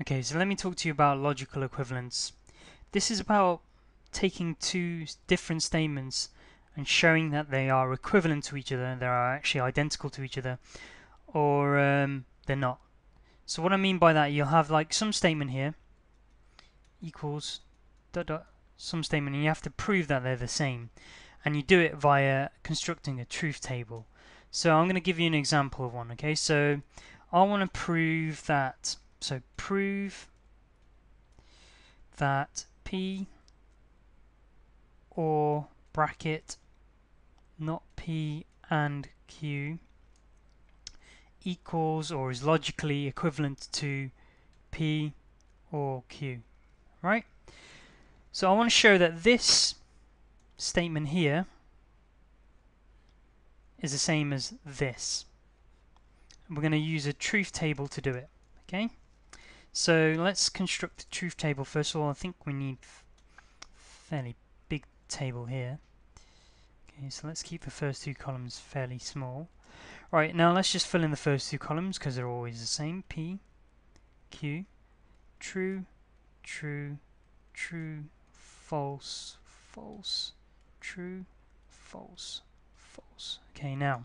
Okay, so let me talk to you about logical equivalence. This is about taking two different statements and showing that they are equivalent to each other, they are actually identical to each other, or they're not. So what I mean by that, you'll have like some statement here equals dot dot some statement, and you have to prove that they're the same, and you do it via constructing a truth table. So I'm going to give you an example of one. Okay, so I want to prove that. So prove that P or bracket not P and Q equals or is logically equivalent to P or Q, right? So I want to show that this statement here is the same as this. We're going to use a truth table to do it, okay? So let's construct a truth table. First of all, I think we need a fairly big table here. Okay, so let's keep the first two columns fairly small. Right, now let's just fill in the first two columns because they're always the same. P, Q, true, true, true, false, false, true, false, false. Okay, now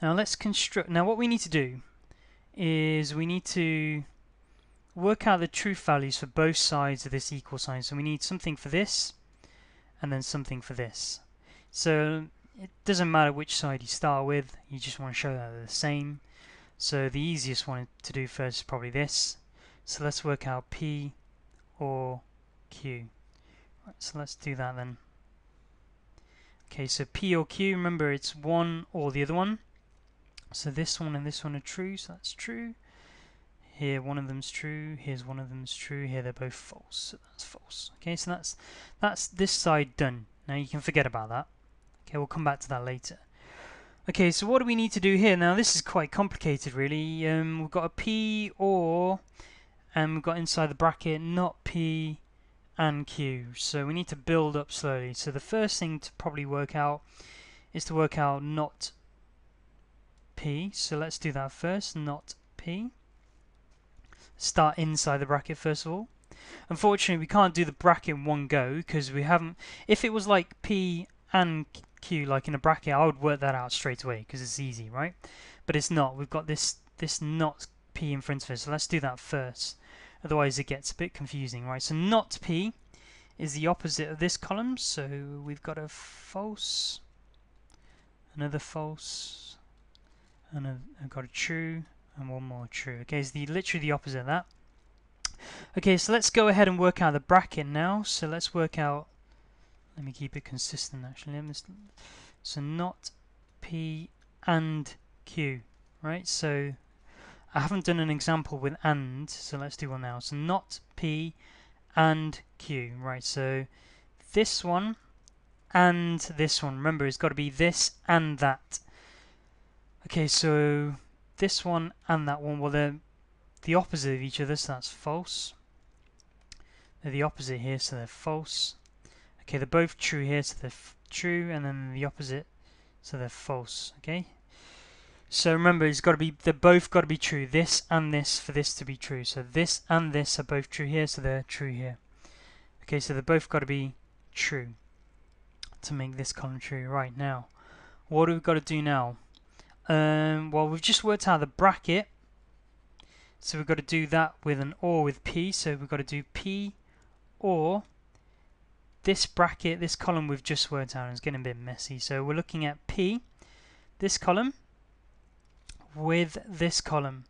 let's construct. Now what we need to do is we need to work out the truth values for both sides of this equal sign. So we need something for this and then something for this. So it doesn't matter which side you start with, you just want to show that they're the same. So the easiest one to do first is probably this. So let's work out P or Q. Right, so let's do that then. Okay, so P or Q, remember it's one or the other one. So this one and this one are true, so that's true. Here one of them's true, here's one of them's true, here they're both false, so that's false. Okay, so that's this side done. Now you can forget about that. Okay, we'll come back to that later. Okay, so what do we need to do here? Now this is quite complicated really. We've got a P or, and we've got inside the bracket not P and Q. So we need to build up slowly. So the first thing to probably work out is to work out not P. So let's do that first, not P. Start inside the bracket first of all. Unfortunately, we can't do the bracket in one go because we haven't. If it was like P and Q, like in a bracket, I would work that out straight away because it's easy, right? But it's not. We've got this not P in front of us, so let's do that first. Otherwise, it gets a bit confusing, right? So not P is the opposite of this column, so we've got a false, another false, and I've got a true, and one more true. Okay, it's literally the opposite of that. Okay, so let's go ahead and work out the bracket now. So let's work out, let me keep it consistent actually. So not P and Q, right? So I haven't done an example with and, so let's do one now. So not P and Q, right? So this one and this one. Remember, it's got to be this and that. Okay, so this one and that one, well, they're the opposite of each other, so that's false. They're the opposite here, so they're false. Okay, they're both true here, so they're true, and then the opposite, so they're false. Okay. So remember, it's got to be, they're both got to be true. This and this for this to be true. So this and this are both true here, so they're true here. Okay, so they're both got to be true to make this column true. Right, now, what do we got to do now? Well, we've just worked out the bracket, so we've got to do that with an OR with P. So we've got to do P or this bracket, this column we've just worked out, and it's getting a bit messy. So we're looking at P, this column, with this column,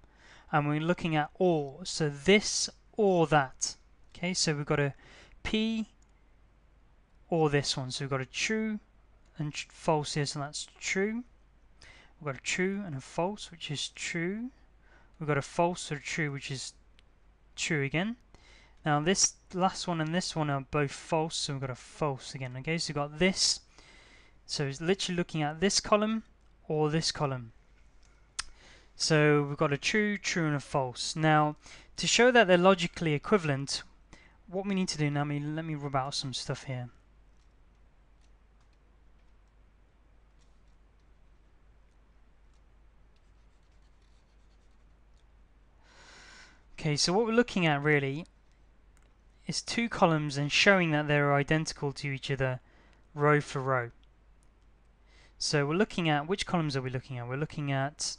and we're looking at OR. So this or that. Okay, so we've got a P or this one. So we've got a true and false here, so that's true. We've got a true and a false, which is true. We've got a false or a true, which is true again. Now this last one and this one are both false, so we've got a false again. Okay, so we've got this. So it's literally looking at this column or this column. So we've got a true, true, and a false. Now, to show that they're logically equivalent, what we need to do now, let me rub out some stuff here. Okay, so what we're looking at really is two columns and showing that they're identical to each other row for row. So we're looking at, which columns are we looking at? We're looking at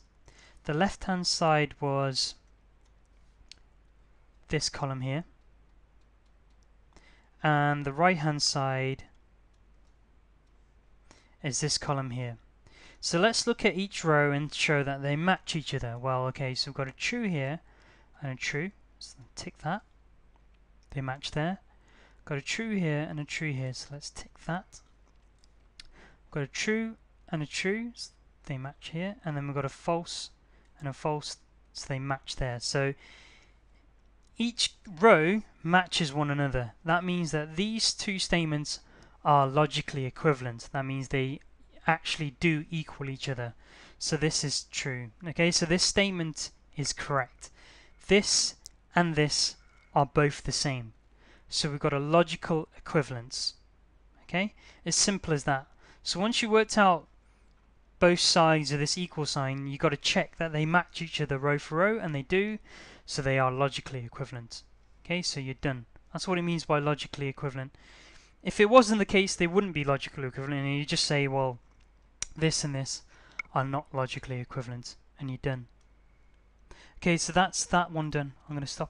the left hand side was this column here, and the right hand side is this column here. So let's look at each row and show that they match each other. Well, okay, so we've got a true here and a true, so tick that. They match there. Got a true here and a true here, so let's tick that. Got a true and a true, so they match here, and then we've got a false and a false, so they match there. So each row matches one another. That means that these two statements are logically equivalent. That means they actually do equal each other. So this is true. Okay, so this statement is correct. This and this are both the same. So we've got a logical equivalence. Okay, as simple as that. So once you worked out both sides of this equal sign, you've got to check that they match each other row for row, and they do, so they are logically equivalent. Okay, so you're done. That's what it means by logically equivalent. If it wasn't the case, they wouldn't be logically equivalent, and you just say, well, this and this are not logically equivalent, and you're done. Okay, so that's that one done. I'm going to stop